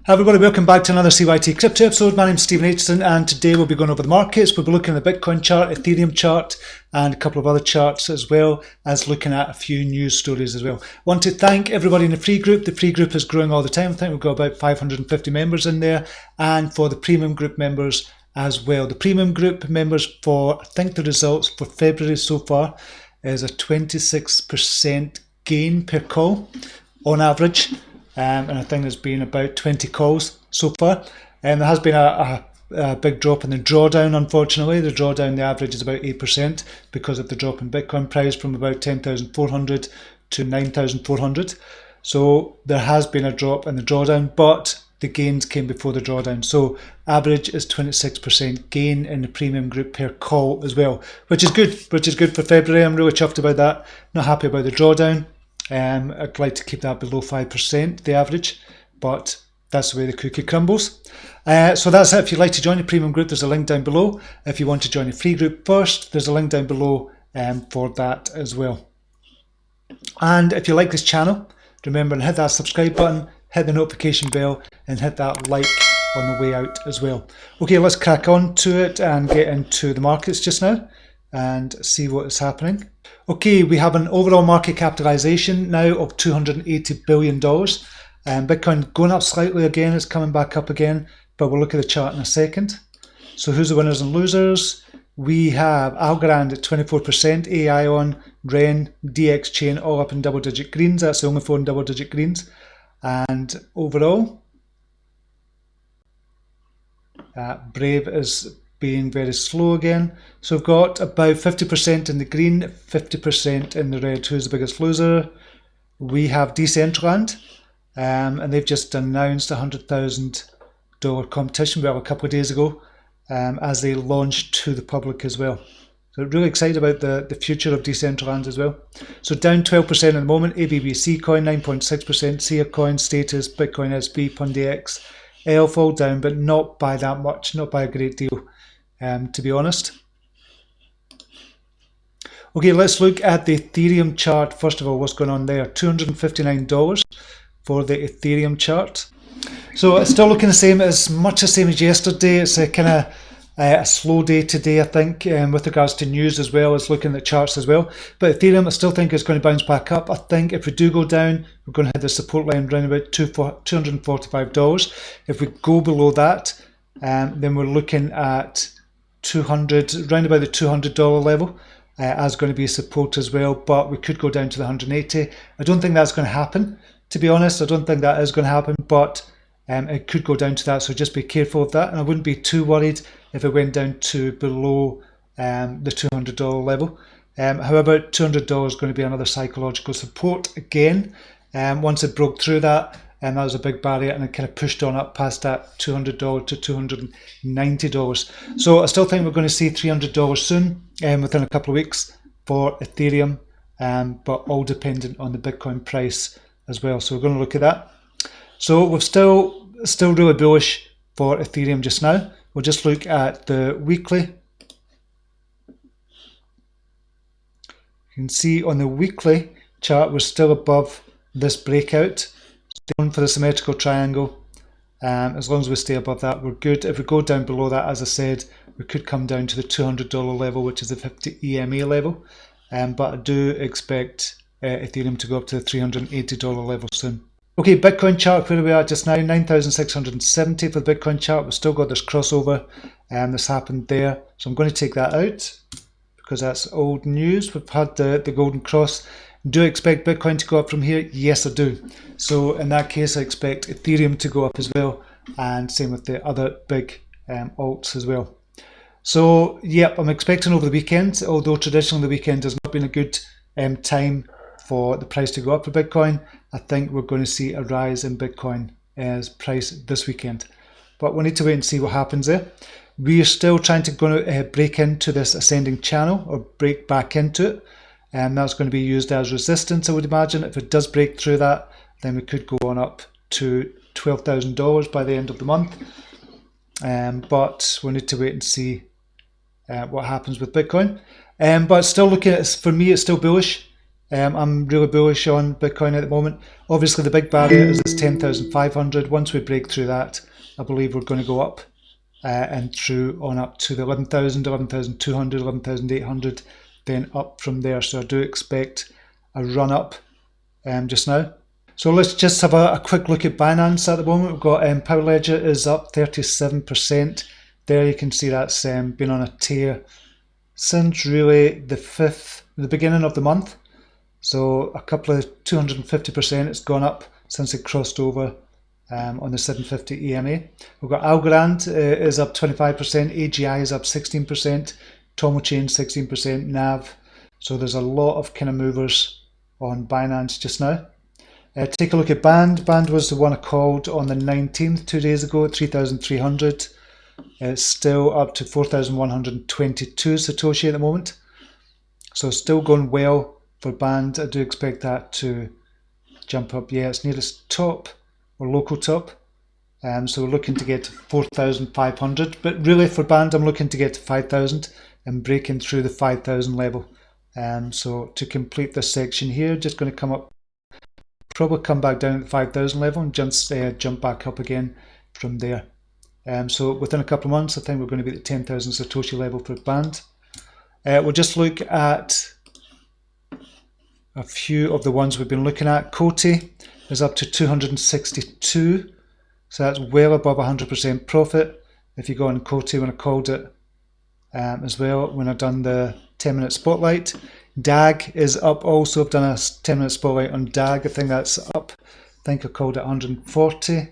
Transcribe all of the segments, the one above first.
Hi everybody, welcome back to another CYT-Crypto episode. My name's Stephen Aitchison and today we'll be going over the markets. We'll be looking at the Bitcoin chart, Ethereum chart and a couple of other charts, as well as looking at a few news stories as well. I want to thank everybody in the free group. The free group is growing all the time. I think we've got about 550 members in there, and for the premium group members as well. The premium group members, for I think the results for February so far is a 26% gain per call on average. And I think there's been about 20 calls so far. And there has been a big drop in the drawdown, unfortunately. The drawdown, the average is about 8% because of the drop in Bitcoin price from about 10,400 to 9,400. So there has been a drop in the drawdown, but the gains came before the drawdown. So average is 26% gain in the premium group per call as well, which is good for February. I'm really chuffed about that. Not happy about the drawdown. I'd like to keep that below 5%, the average, but that's the way the cookie crumbles. So that's it. If you'd like to join the premium group, there's a link down below. If you want to join the free group first, there's a link down below for that as well. And if you like this channel, remember to hit that subscribe button, hit the notification bell, and hit that like on the way out as well. Okay, let's crack on to it and get into the markets just now and see what is happening. Okay, we have an overall market capitalization now of $280 billion. Bitcoin going up slightly again, it's coming back up again, but we'll look at the chart in a second. So who's the winners and losers? We have Algorand at 24%, AION, Ren, DX Chain all up in double-digit greens. That's the only four in double-digit greens. And overall, Brave is being very slow again. So we've got about 50% in the green, 50% in the red. Who's the biggest loser? We have Decentraland, and they've just announced a $100,000 competition, well, a couple of days ago, as they launched to the public as well. So really excited about the future of Decentraland as well. So down 12% at the moment. ABBC coin 9.6%, Sia coin, Status, Bitcoin SB, PunDX, ELF all down, but not by that much, not by a great deal. To be honest. Okay, let's look at the Ethereum chart. First of all, what's going on there? $259 for the Ethereum chart. So it's still looking the same, as much the same as yesterday. It's a kind of a slow day today, I think, with regards to news as well as looking at charts as well. But Ethereum, I still think it's going to bounce back up. I think if we do go down, we're going to hit the support line around about $245. If we go below that, then we're looking at 200, around about the $200 level as going to be support as well, but we could go down to the 180. I don't think that's going to happen, to be honest. I don't think that is going to happen, but it could go down to that, so just be careful of that. And I wouldn't be too worried if it went down to below the $200 level. However, $200 is going to be another psychological support again. Once it broke through that, and that was a big barrier, and it kind of pushed on up past that $200 to $290. So I still think we're going to see $300 soon, within a couple of weeks for Ethereum, but all dependent on the Bitcoin price as well. So we're going to look at that. So we're still really bullish for Ethereum just now. We'll just look at the weekly. You can see on the weekly chart, we're still above this breakout. For the symmetrical triangle, as long as we stay above that, we're good. If we go down below that, as I said, we could come down to the $200 level, which is the 50 EMA level, but I do expect Ethereum to go up to the $380 level soon. Okay, Bitcoin chart, where are we at just now? 9,670 for the Bitcoin chart. We've still got this crossover, this happened there, so I'm going to take that out because that's old news. We've had the golden cross. Do I expect Bitcoin to go up from here? Yes, I do. So in that case, I expect Ethereum to go up as well, and same with the other big alts as well. So yeah, I'm expecting over the weekend, although traditionally the weekend has not been a good time for the price to go up for Bitcoin. I think we're going to see a rise in Bitcoin as price this weekend. But we need to wait and see what happens there. We are still trying to break into this ascending channel, or break back into it. And that's going to be used as resistance, I would imagine. If it does break through that, then we could go on up to $12,000 by the end of the month. But we need to wait and see what happens with Bitcoin. But still looking at, for me, it's still bullish. I'm really bullish on Bitcoin at the moment. Obviously, the big barrier is this 10,500. Once we break through that, I believe we're going to go up and through on up to the 11,000, 11,200, 11,800, then up from there. So I do expect a run up just now. So let's just have a quick look at Binance at the moment. We've got Power Ledger is up 37%. There you can see that's been on a tear since really the beginning of the month. So a couple of 250% it's gone up since it crossed over on the 750 EMA. We've got Algorand is up 25%, AGI is up 16%, Tomo Chain 16%, NAV. So there's a lot of kind of movers on Binance just now. Take a look at Band. Band was the one I called on the 19th, 2 days ago, at 3,300. It's still up to 4,122 Satoshi at the moment. So still going well for Band. I do expect that to jump up. Yeah, it's nearest top or local top. So we're looking to get to 4,500. But really for Band, I'm looking to get to 5,000 and breaking through the 5,000 level. So to complete this section here, just going to come up, probably come back down at the 5,000 level and just jump back up again from there. So within a couple of months, I think we're going to be at the 10,000 Satoshi level for Band. We'll just look at a few of the ones we've been looking at. Coty is up to 262, so that's well above 100% profit. If you go on Coty, when I called it as well, when I've done the 10-minute spotlight. DAG is up also. I've done a 10-minute spotlight on DAG. I think that's up. I think I called it 140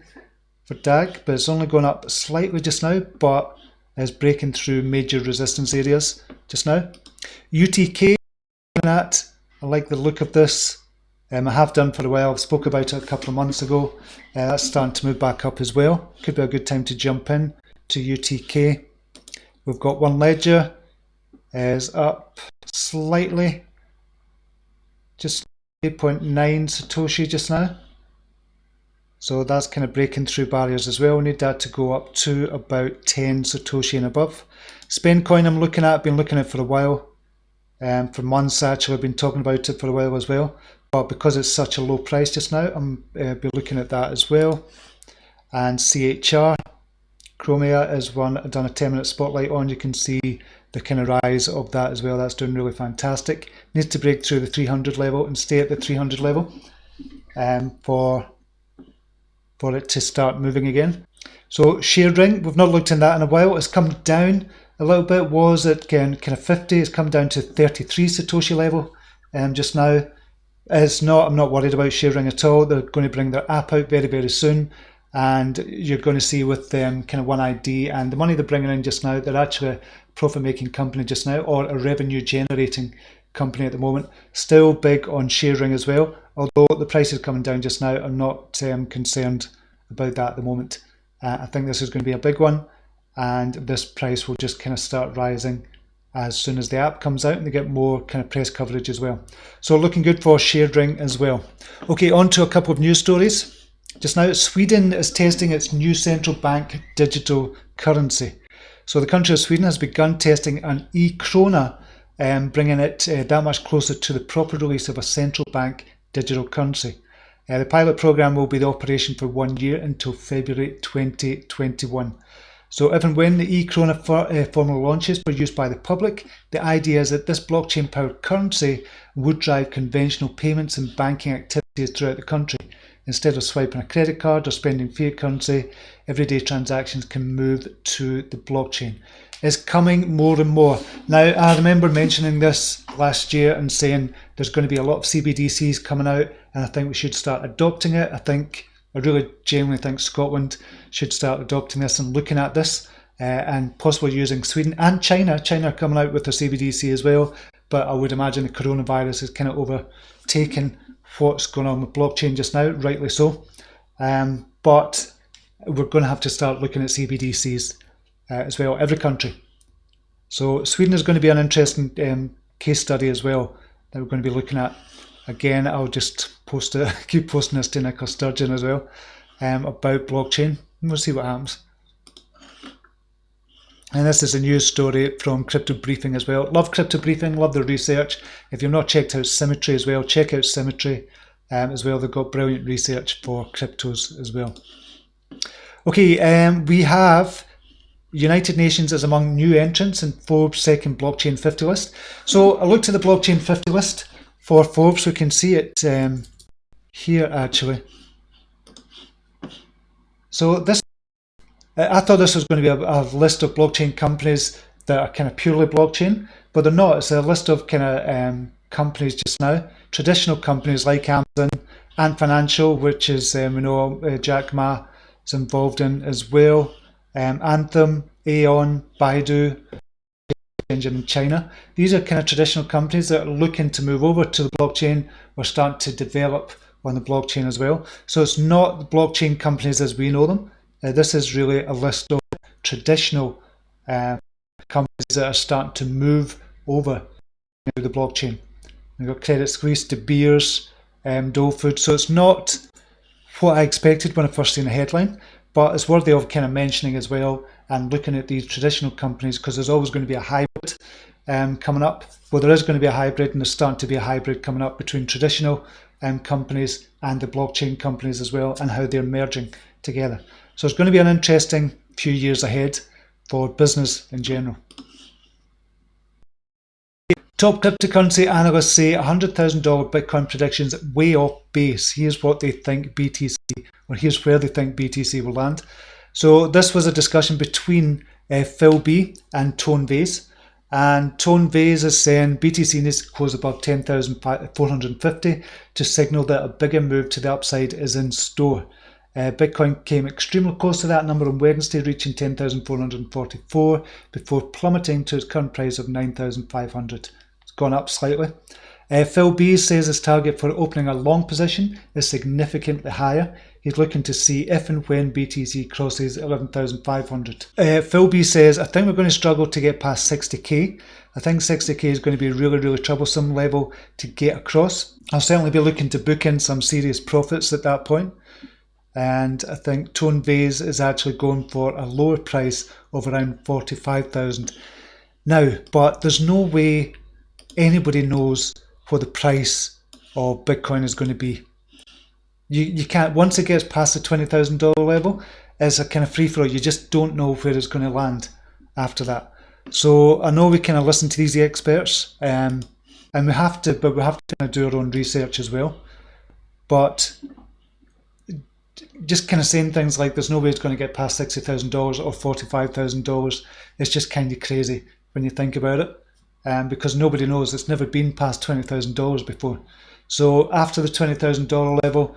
for DAG, but it's only gone up slightly just now, but is breaking through major resistance areas just now. UTK, I like the look of this. I have done for a while. I spoke about it a couple of months ago. That's starting to move back up as well. Could be a good time to jump in to UTK. We've got One Ledger is up slightly, just 8.9 Satoshi just now. So that's kind of breaking through barriers as well. We need that to go up to about 10 Satoshi and above. Spendcoin I'm looking at, been looking at it for a while. For months actually, I've been talking about it for a while as well. But because it's such a low price just now, I'm be looking at that as well. And CHR, Chromia is one I've done a 10-minute spotlight on. You can see the kind of rise of that as well. That's doing really fantastic. Needs to break through the 300 level and stay at the 300 level for it to start moving again. So ShareRing, we've not looked in that in a while. It's come down a little bit. Was at kind of 50. It's come down to 33 Satoshi level just now. It's not. I'm not worried about ShareRing at all. They're going to bring their app out very, very soon. And you're going to see with them kind of One ID and the money they're bringing in just now, they're actually a profit-making company just now, or a revenue-generating company at the moment. Still big on ShareRing as well. Although the price is coming down just now, I'm not concerned about that at the moment. I think this is going to be a big one, and this price will just kind of start rising as soon as the app comes out and they get more kind of press coverage as well. So looking good for ShareRing as well. Okay, on to a couple of news stories. Just now, Sweden is testing its new central bank digital currency. So the country of Sweden has begun testing an e-krona, bringing it that much closer to the proper release of a central bank digital currency. The pilot program will be the operation for 1 year until February 2021. So if and when the e-krona formally launches for use by the public, the idea is that this blockchain-powered currency would drive conventional payments and banking activities throughout the country. Instead of swiping a credit card or spending fiat currency, everyday transactions can move to the blockchain. It's coming more and more. Now, I remember mentioning this last year and saying there's going to be a lot of CBDCs coming out, and I think we should start adopting it. I really genuinely think Scotland should start adopting this and looking at this, and possibly using Sweden and China. China are coming out with their CBDC as well, but I would imagine the coronavirus is kind of overtaken what's going on with blockchain just now, rightly so. But we're going to have to start looking at CBDCs as well, every country. So Sweden is going to be an interesting case study as well that we're going to be looking at. Again, I'll just post it, keep posting this to Nicola Sturgeon as well about blockchain. We'll see what happens. And this is a news story from Crypto Briefing as well. Love Crypto Briefing, love their research. If you've not checked out Symmetry as well, check out Symmetry as well. They've got brilliant research for cryptos as well. Okay, we have United Nations is among new entrants in Forbes' second blockchain 50 list. So I looked at the blockchain 50 list for Forbes. We can see it here actually. So this, I thought this was going to be a list of blockchain companies that are kind of purely blockchain, but they're not. It's a list of kind of companies just now. Traditional companies like Amazon and Financial, which is we know Jack Ma is involved in as well. Anthem, Aeon, Baidu, engine in China. These are kind of traditional companies that are looking to move over to the blockchain or start to develop on the blockchain as well. So it's not the blockchain companies as we know them. This is really a list of traditional companies that are starting to move over to the blockchain. We've got Credit Suisse, De Beers, Dole Food. So it's not what I expected when I first seen the headline, but it's worthy of kind of mentioning as well and looking at these traditional companies, because there's always going to be a hybrid coming up. Well, there is going to be a hybrid, and there's starting to be a hybrid coming up between traditional companies and the blockchain companies as well, and how they're merging together. So it's going to be an interesting few years ahead for business in general. Top cryptocurrency analysts say $100,000 Bitcoin predictions way off base. Here's what they think BTC, or here's where they think BTC will land. So this was a discussion between Phil B and Tone Vase. And Tone Vase is saying BTC needs to close above 10,450 to signal that a bigger move to the upside is in store. Bitcoin came extremely close to that number on Wednesday, reaching 10,444 before plummeting to its current price of 9,500. It's gone up slightly. Phil B says his target for opening a long position is significantly higher. He's looking to see if and when BTC crosses 11,500. Phil B says, I think we're going to struggle to get past 60k. I think 60k is going to be a really, really troublesome level to get across. I'll certainly be looking to book in some serious profits at that point. And I think Tone Vase is actually going for a lower price of around 45,000. Now, but there's no way anybody knows what the price of Bitcoin is going to be. You can't, once it gets past the $20,000 level, it's a kind of free for all. You just don't know where it's going to land after that. So I know we kind of listen to these experts, and we have to kind of do our own research as well. But just kind of saying things like there's no way it's going to get past $60,000 or $45,000, it's just kind of crazy when you think about it, because nobody knows. It's never been past $20,000 before. So after the $20,000 level,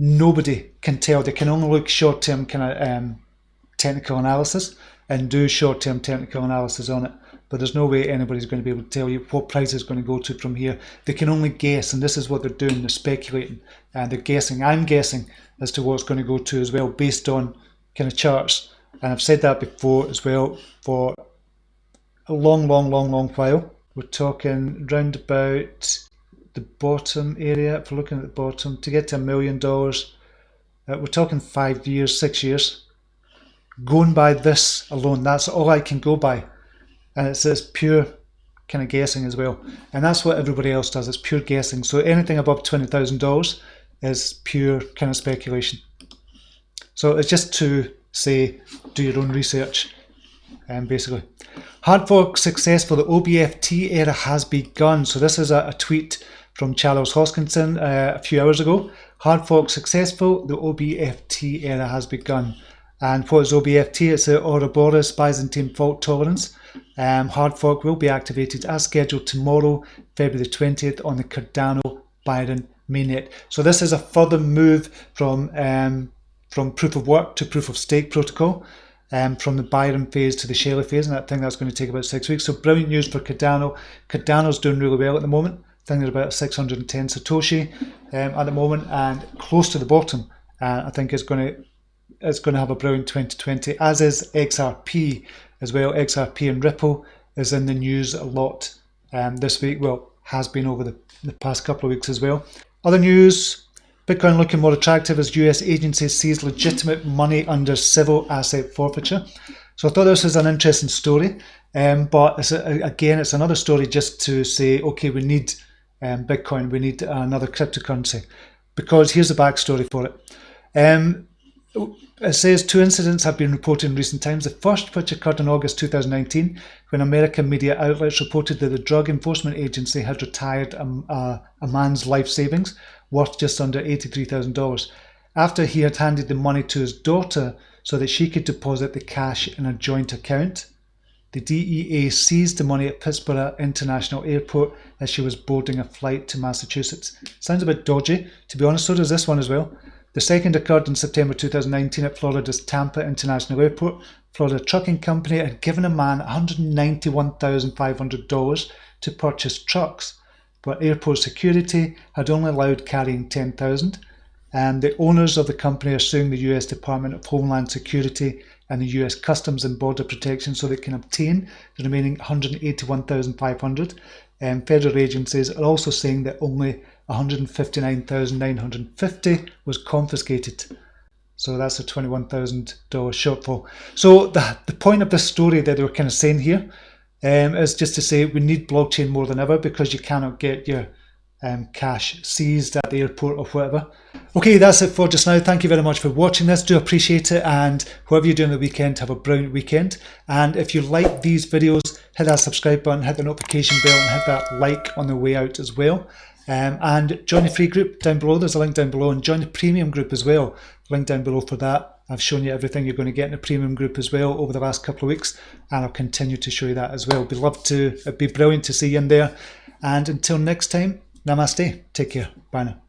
nobody can tell. They can only look short-term kind of technical analysis and do short-term technical analysis on it. But there's no way anybody's going to be able to tell you what price is going to go to from here. They can only guess, and this is what they're doing. They're speculating and they're guessing. I'm guessing as to what it's going to go to as well, based on kind of charts. And I've said that before as well for a long while. We're talking round about the bottom area. If we're looking at the bottom, to get to $1 million, we're talking 5 years, 6 years. Going by this alone, that's all I can go by. And it's pure kind of guessing as well. And that's what everybody else does. It's pure guessing. So anything above $20,000 is pure kind of speculation. So it's just to say, do your own research, basically. Hardfork successful. The OBFT era has begun. So this is a tweet from Charles Hoskinson a few hours ago. Hardfork successful. The OBFT era has begun. And what is OBFT? It's the Ouroboros Byzantine fault tolerance. Hardfork will be activated as scheduled tomorrow, February the 20th, on the Cardano Byron mainnet. So this is a further move from proof of work to proof of stake protocol, from the Byron phase to the Shelley phase, and I think that's going to take about 6 weeks. So brilliant news for Cardano. Cardano's doing really well at the moment. I think they're about 610 Satoshi at the moment, and close to the bottom. I think it's going to have a brilliant 2020, as is XRP as well. XRP and Ripple is in the news a lot this week. Well, has been over the past couple of weeks as well. Other news, Bitcoin looking more attractive as US agencies seize legitimate money under civil asset forfeiture. So I thought this was an interesting story, but it's another story just to say, okay, we need Bitcoin, we need another cryptocurrency, because here's the backstory for it. It says 2 incidents have been reported in recent times. The first, which occurred in August 2019, when American media outlets reported that the Drug Enforcement Agency had retired a man's life savings worth just under $83,000 after he had handed the money to his daughter so that she could deposit the cash in a joint account. The DEA seized the money at Pittsburgh International Airport as she was boarding a flight to Massachusetts. Sounds a bit dodgy, to be honest. So does this one as well. The second occurred in September 2019 at Florida's Tampa International Airport. Florida Trucking Company had given a man $191,500 to purchase trucks, but airport security had only allowed carrying $10,000. And the owners of the company are suing the US Department of Homeland Security and the US Customs and Border Protection so they can obtain the remaining $181,500. Federal agencies are also saying that only $159,950 was confiscated. So that's a $21,000 shortfall. So the point of this story that they were kind of saying here is just to say we need blockchain more than ever, because you cannot get your cash seized at the airport or whatever. Okay, that's it for just now. Thank you very much for watching this. Do appreciate it, and whatever you're doing the weekend, have a brilliant weekend. And if you like these videos, hit that subscribe button, hit the notification bell, and hit that like on the way out as well. And join the free group down below. There's a link down below, and join the premium group as well. Link down below for that. I've shown you everything you're going to get in the premium group as well over the last couple of weeks, and I'll continue to show you that as well. It'd be brilliant to see you in there. And until next time, Namaste. Take care. Bye now.